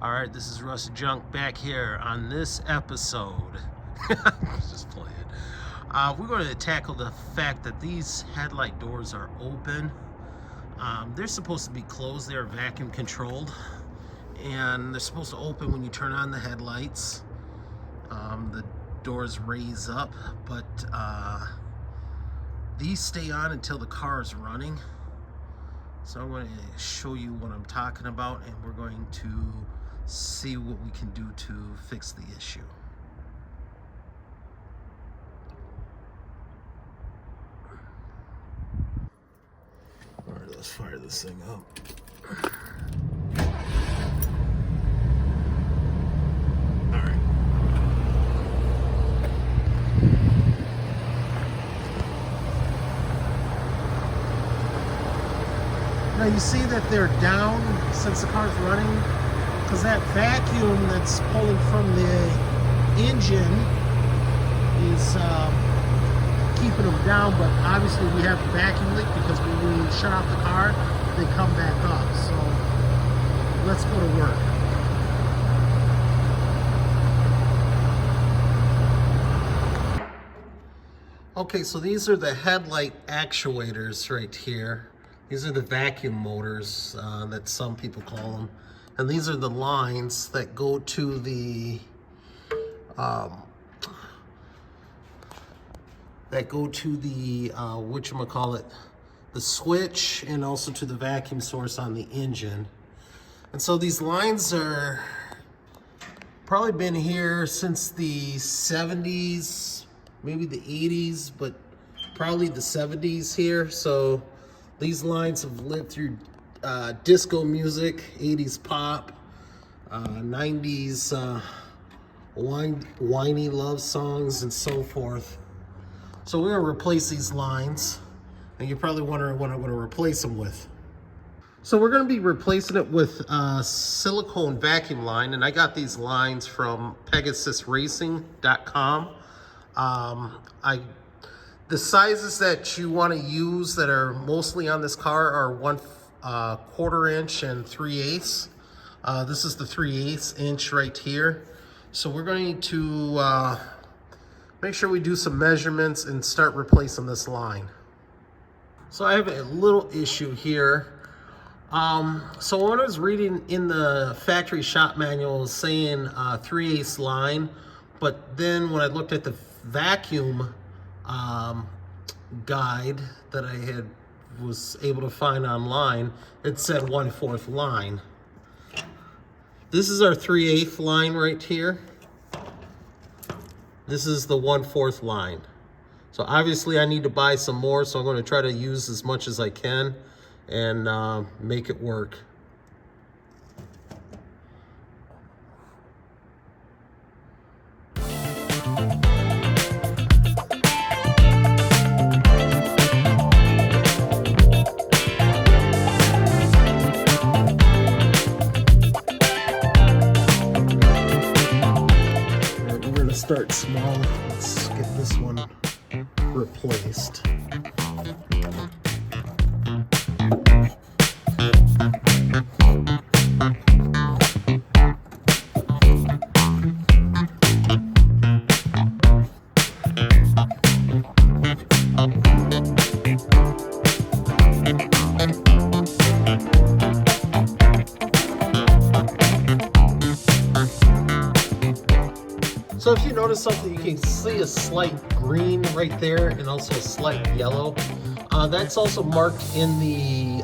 All right, this is Rusty Junk back here on this episode. Just playing. We're going to tackle the fact that these headlight doors are open. They're supposed to be closed. They're vacuum controlled, and they're supposed to open when you turn on the headlights. The doors raise up, but these stay on until the car is running. So I'm going to show you what I'm talking about, and we're going to see what we can do to fix the issue. All right, let's fire this thing up. All right. Now you see that they're down since the car's running, because that vacuum that's pulling from the engine is keeping them down, but obviously we have a vacuum leak because when we shut off the car, they come back up. So let's go to work. Okay, so these are the headlight actuators right here. These are the vacuum motors that some people call them. And these are the lines that go to the whatchamacallit, the switch, and also to the vacuum source on the engine. And so these lines are probably been here since the 70s, maybe the 80s, but probably the 70s here. So these lines have lived through disco music, 80s pop, 90s whiny love songs, and so forth. So we're going to replace these lines, and you're probably wondering what I'm going to replace them with. So we're going to be replacing it with a silicone vacuum line, and I got these lines from PegasusRacing.com. The sizes that you want to use that are mostly on this car are 1/4 inch and 3/8. This is the 3/8 inch right here. So we're going to make sure we do some measurements and start replacing this line. So I have a little issue here. So when I was reading in the factory shop manual, it was saying 3/8 line, but then when I looked at the vacuum guide that I was able to find online, it said 1/4 line. This is our 3/8 line right here. This is the 1/4 line. So obviously I need to buy some more, so I'm going to try to use as much as I can and make it work. Start small. Let's get this one replaced. So if you notice something, you can see a slight green right there and also a slight yellow. That's also marked in the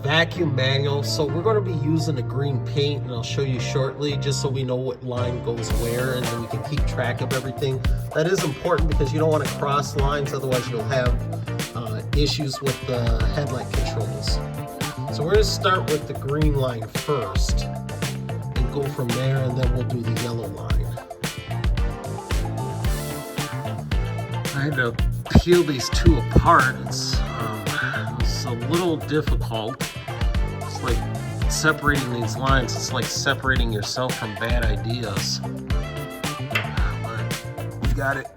vacuum manual. So we're going to be using a green paint, and I'll show you shortly, just so we know what line goes where, and then we can keep track of everything. That is important because you don't want to cross lines, otherwise you'll have issues with the headlight controls. So we're going to start with the green line first, go from there, and then we'll do the yellow line. I had to peel these two apart. It's a little difficult. It's like separating these lines. It's like separating yourself from bad ideas. But we got it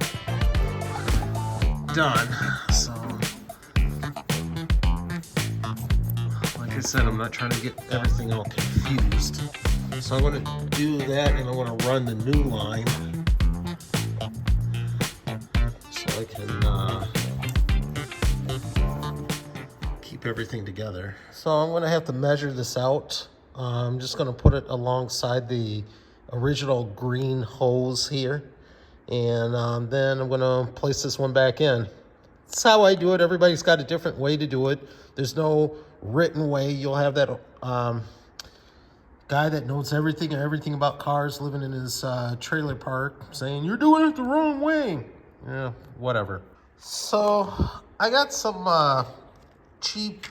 done. So said, I'm not trying to get everything all confused. So I'm going to do that, and I'm going to run the new line so I can keep everything together. So I'm going to have to measure this out. I'm just going to put it alongside the original green hose here, and then I'm going to place this one back in. That's how I do it. Everybody's got a different way to do it. There's no written way. You'll have that guy that knows everything about cars living in his trailer park saying, you're doing it the wrong way. Yeah, whatever. So I got some cheap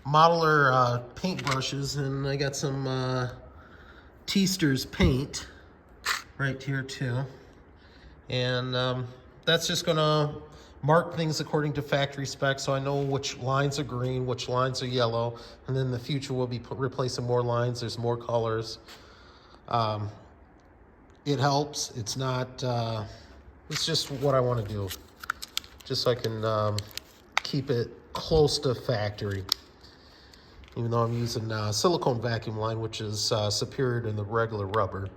modeler paint brushes, and I got some Teaster's paint right here too. And that's just gonna mark things according to factory specs, so I know which lines are green, which lines are yellow, and then in the future we'll be replacing more lines. There's more colors. It helps. It's not, it's just what I want to do, just so I can keep it close to factory, even though I'm using silicone vacuum line, which is superior to the regular rubber.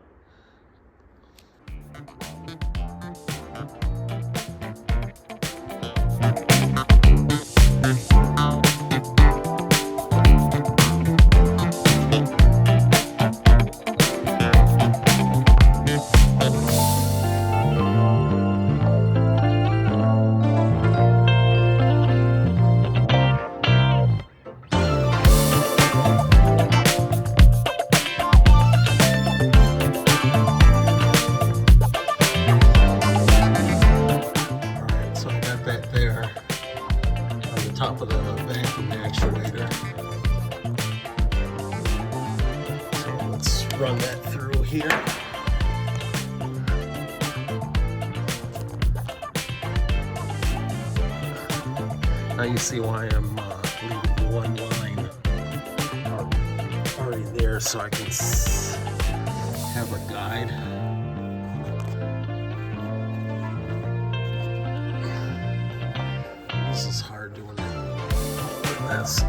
Top of the vacuum actuator. So let's run that through here. Now you see why I'm leaving one line already there, so I can have a guide. This is hard doing it with this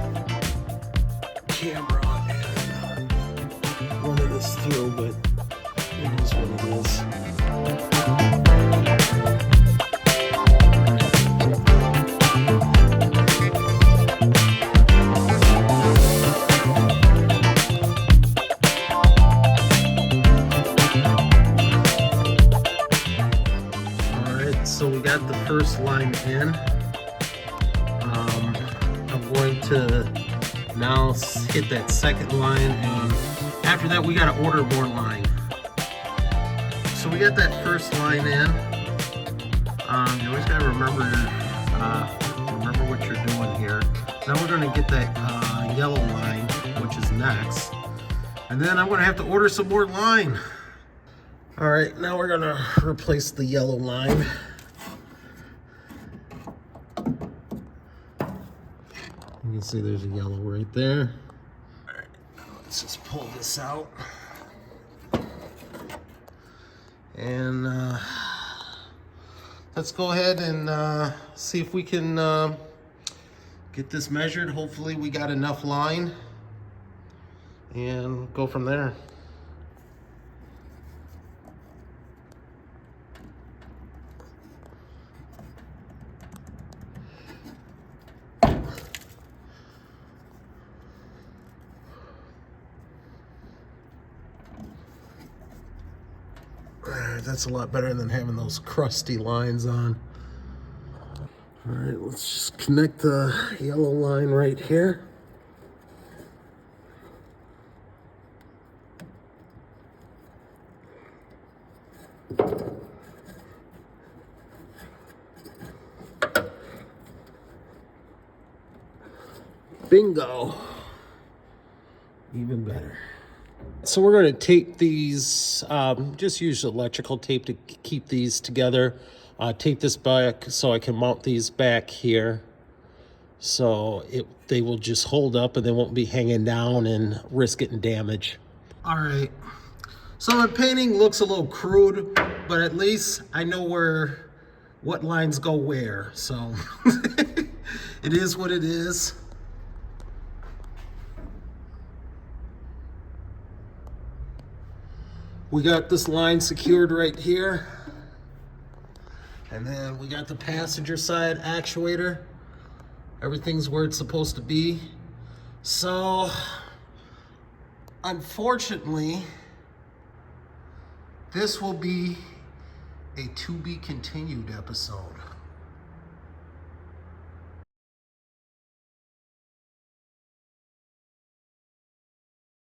camera and running this through, but it is what it is. All right, so we got the first line in. I'm going to now hit that second line, and after that we got to order more line. So we got that first line in. You always got to remember what you're doing here. Now we're going to get that yellow line, which is next, and then I'm going to have to order some more line. All right, now we're going to replace the yellow line. You can see there's a yellow right there. All right, now let's just pull this out. And let's go ahead and see if we can get this measured. Hopefully we got enough line, and go from there. That's a lot better than having those crusty lines on. All right, let's just connect the yellow line right here. Bingo. Even better. So we're going to tape these, just use electrical tape to keep these together. Tape this back so I can mount these back here. So they will just hold up and they won't be hanging down and risk getting damage. All right. So my painting looks a little crude, but at least I know what lines go where. So it is what it is. We got this line secured right here. And then we got the passenger side actuator. Everything's where it's supposed to be. So, unfortunately, this will be a to be continued episode.